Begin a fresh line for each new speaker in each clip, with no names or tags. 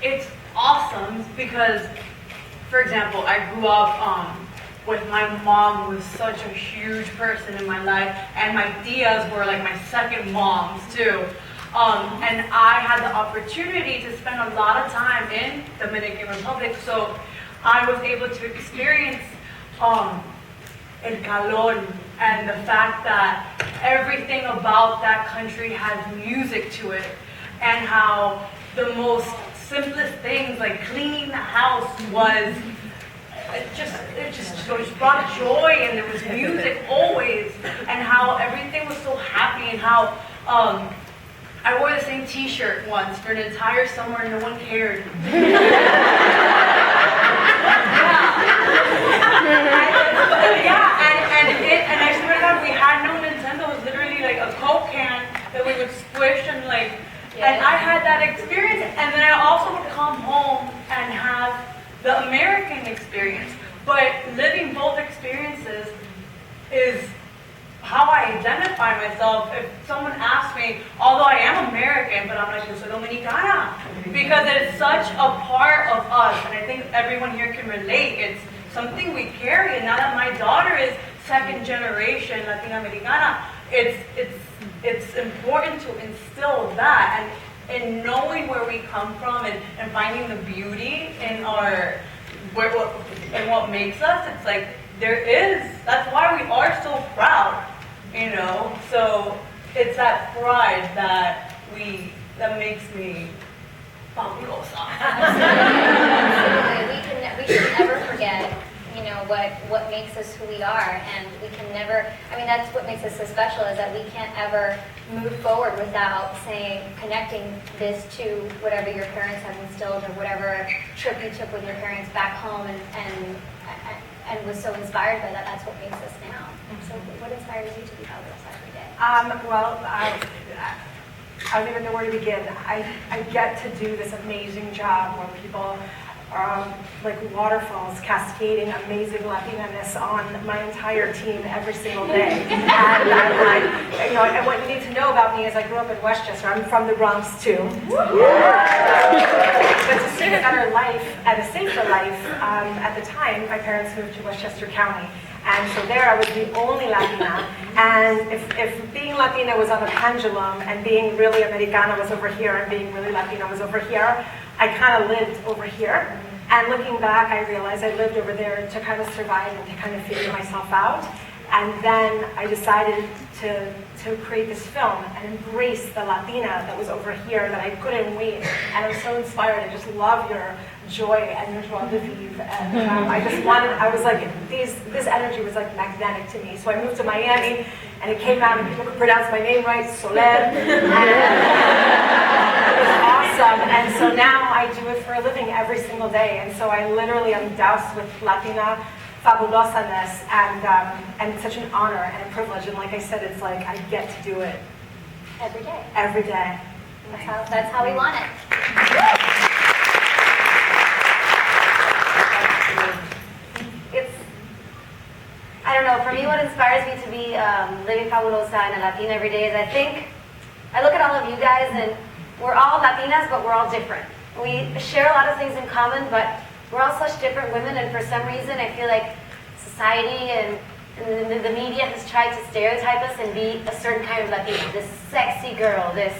it's awesome because, for example, I grew up with my mom, who was such a huge person in my life, and my tias were like my second moms too. And I had the opportunity to spend a lot of time in Dominican Republic, so I was able to experience el calor and the fact that everything about that country has music to it, and how the most simplest things like cleaning the house was it just brought joy, and there was music always, and how everything was so happy, and how I wore the same T-shirt once for an entire summer and no one cared. And I swear to God, we had no Nintendo. It was literally like a Coke can that we would squish and like. And I had that experience, and then I also would come home and have the American experience. But living both experiences is how I identify myself. If someone asks me, although I am American, but I'm like, yo soy Dominicana, because it's such a part of us, and I think everyone here can relate. It's something we carry, and now that my daughter is second generation Latina Americana, it's important to instill that, and knowing where we come from, and finding the beauty in what makes us. It's like that's why we are so proud, you know. So it's that pride that makes me fabulosa.
Absolutely. We should never forget, you know, what makes us who we are, and we can never, I mean, that's what makes us so special, is that we can't ever move forward without connecting this to whatever your parents have instilled, or whatever trip you took with your parents back home, and was so inspired by that. That's what makes us now. So what inspires you to be fabulosa every day?
Well, I don't even know where to begin. I get to do this amazing job where people like waterfalls cascading amazing Latina-ness on my entire team every single day. And I'm like, you know, and what you need to know about me is I grew up in Westchester. I'm from the Bronx too. But to see a better life and a safer life, at the time, my parents moved to Westchester County. And so there I was the only Latina. And if being Latina was on a pendulum, and being really Americana was over here, and being really Latina was over here, I kind of lived over here. And looking back, I realized I lived over there to kind of survive and to kind of figure myself out. And then I decided to create this film and embrace the Latina that was over here, that I couldn't wait. And I'm so inspired. I just love your joy and your joie de vivre. And I was like, this energy was like magnetic to me. So I moved to Miami, and it came out, and people could pronounce my name right, Soler. And it was awesome. And so now I do it for a living every single day. And so I literally am doused with Latina fabulosa-ness, and it's such an honor and a privilege. And like I said, it's like I get to do it
Every day.
every day.
That's how we want it. I don't know, for me what inspires me to be living fabulosa and a Latina every day is I look at all of you guys, and we're all Latinas, but we're all different. We share a lot of things in common, but we're all such different women, and for some reason I feel like society and the media has tried to stereotype us and be a certain kind of Latina, this sexy girl, this,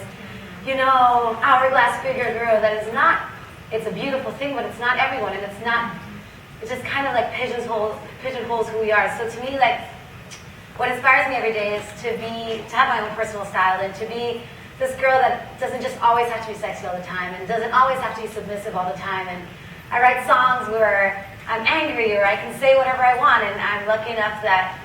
you know, hourglass figure girl that is not, it's a beautiful thing, but it's not everyone, and it's just kind of like pigeonholes who we are. So to me, like, what inspires me every day is to have my own personal style, and to be this girl that doesn't just always have to be sexy all the time, and doesn't always have to be submissive all the time. And I write songs where I'm angry, or I can say whatever I want, and I'm lucky enough that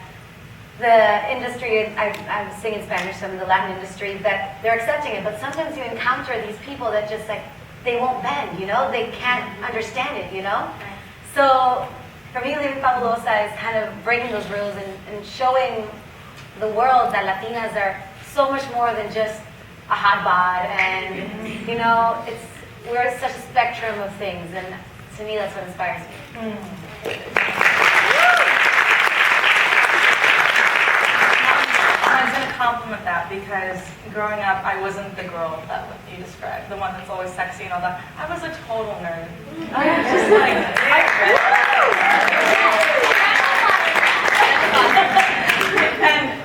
the industry, I'm singing Spanish, so I'm in the Latin industry, that they're accepting it. But sometimes you encounter these people that just like, they won't bend, you know? They can't understand it, you know? So for me, Living Fabulosa is kind of breaking those rules and showing the world that Latinas are so much more than just a hot bod, and you know, we're such a spectrum of things, and to me, that's what inspires me.
Mine's gonna
compliment that because growing up, I wasn't the girl that you described, the one that's always sexy and all that. I was a total nerd. I was just like,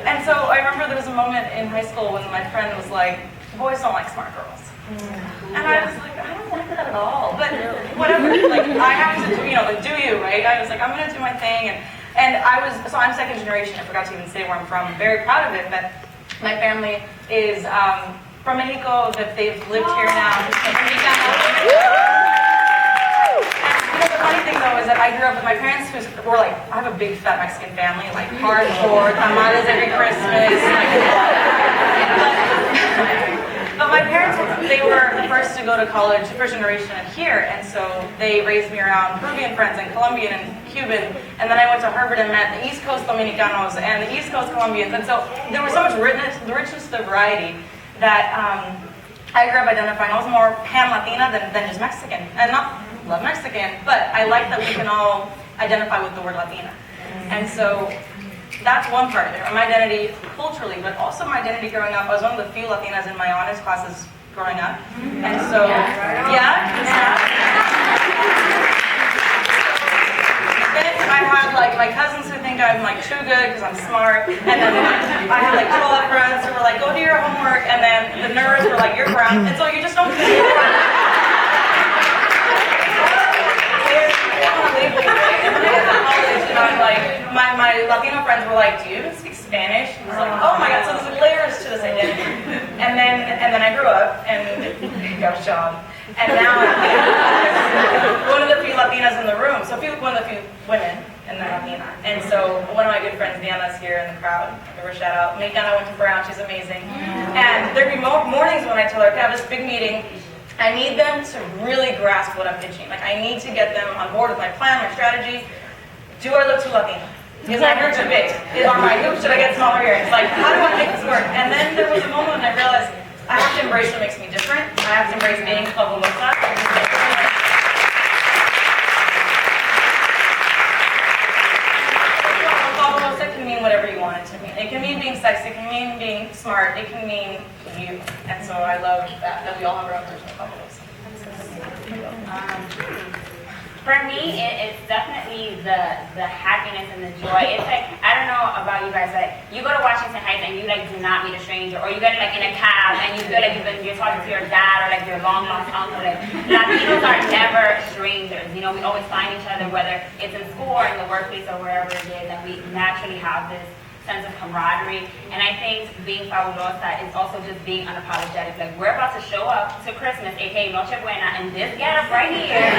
and so I remember there was a moment in high school when my friend was like, boys don't like smart girls. And I was like, I don't like that at all. But whatever, like I have to, like do you, right? I was like, I'm gonna do my thing. And so I'm second generation. I forgot to even say where I'm from. I'm very proud of it. But my family is from Mexico. That they've lived here now. And the funny thing though is that I grew up with my parents who were like, I have a big fat Mexican family, like hardcore tamales every Christmas. But my parents, they were the first to go to college, first generation here, and so they raised me around Peruvian friends and Colombian and Cuban, and then I went to Harvard and met the East Coast Dominicanos and the East Coast Colombians, and so there was so much richness, the variety, that I grew up identifying. I was more pan-Latina than just Mexican, and not love Mexican, but I like that we can all identify with the word Latina, and so that's one part of it, my identity culturally, but also my identity growing up. I was one of the few Latinas in my honors classes growing up. And so, then I have like my cousins who think I'm like too good because I'm smart. And then I have like 12 friends who were like, go do your homework. And then the nerds were like, you're brown. And so you just don't feel I'm like, my Latino friends were like, do you even speak Spanish? I was like, oh my god, so there's layers to this identity. And then I grew up and got a job. And now I'm one of the few Latinas in the room. So one of the few women in the Latina. And so one of my good friends, Diana's here in the crowd. Give her a shout out. Diana went to Brown, she's amazing. And there'd be mornings when I tell her, okay, I have this big meeting. I need them to really grasp what I'm pitching. Like, I need to get them on board with my plan, my strategy. Do I look too Latina? Is my hair too big? Are my hoops, should I get smaller earrings? Like, how do I make this work? And then there was a moment when I realized I have to embrace what makes me different. I have to embrace being fabulosa. Fabulosa can mean whatever you want it to mean. It can mean being sexy, it can mean being smart, it can mean you. And so I love that we all have our own version of fabulosa.
For me, it's definitely the happiness and the joy. It's like, I don't know about you guys, but you go to Washington Heights and you like do not meet a stranger, or you get like in a cab and you feel like you're talking to your dad or like your long lost uncle. Like, Latinos are never strangers. You know, we always find each other, whether it's in school or in the workplace or wherever it is, and we naturally have this sense of camaraderie. And I think being fabulosa is also just being unapologetic. Like, we're about to show up to Christmas, aka Noche Buena, and this getup right here.